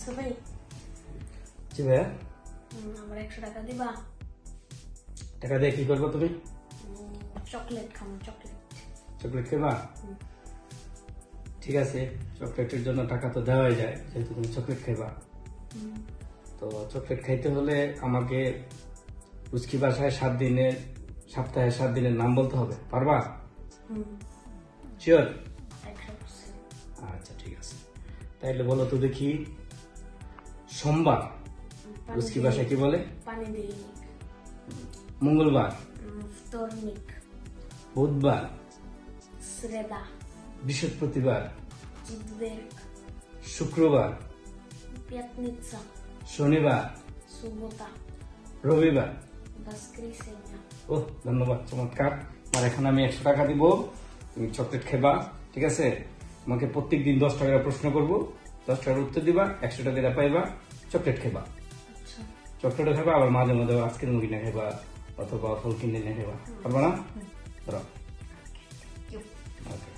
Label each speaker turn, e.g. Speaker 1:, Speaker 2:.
Speaker 1: আচ্ছা ভাই,
Speaker 2: জি ভাইয়া।
Speaker 1: আমার 100 টাকা দিবা?
Speaker 2: টাকা দিয়ে কি করবো তুমি?
Speaker 1: চকলেট খাবো, চকলেট।
Speaker 2: চকলেট খাবা? ঠিক আছে, চকলেটের জন্য টাকা তো দেওয়াই যায়, যেহেতু তুমি চকলেট খাইবা। তো চকলেট খাইতে হলে আমাকে উস্কি ভাষায় সপ্তাহে 7 দিনের নাম বলতে হবে, পারবা? শিওর?
Speaker 1: 100%।
Speaker 2: আচ্ছা ঠিক আছে, তাইলে বলো তো দেখি। সোমবার উস্কি ভাষায় কি বলে?
Speaker 1: পানি দিই।
Speaker 2: মঙ্গলবার,
Speaker 1: вторник,
Speaker 2: বুধবার,
Speaker 1: среда,
Speaker 2: বৃহস্পতিবার,
Speaker 1: четверг,
Speaker 2: শুক্রবার,
Speaker 1: пятница,
Speaker 2: শনিবার,
Speaker 1: суббота,
Speaker 2: রবিবার।
Speaker 1: воскресенье।
Speaker 2: ওহ ধন্যবাদ, চমৎকার। আর এখন আমি 100 টাকা দিব, তুমি চকলেট খেবা, ঠিক আছে? তোমাকে প্রত্যেক দিন 10 টাকার প্রশ্ন করবো, 10 টাকার উত্তর দিবা, 100 টাকা পাইবা, চকলেট খেবা।
Speaker 1: আচ্ছা।
Speaker 2: চকলেটও খাবা, আবার মাঝে মাঝে আইসক্রিম কিনে খাবা অথবা ফল কিনে নিয়ে খাবা, পারবা না? ধরো। ওকে।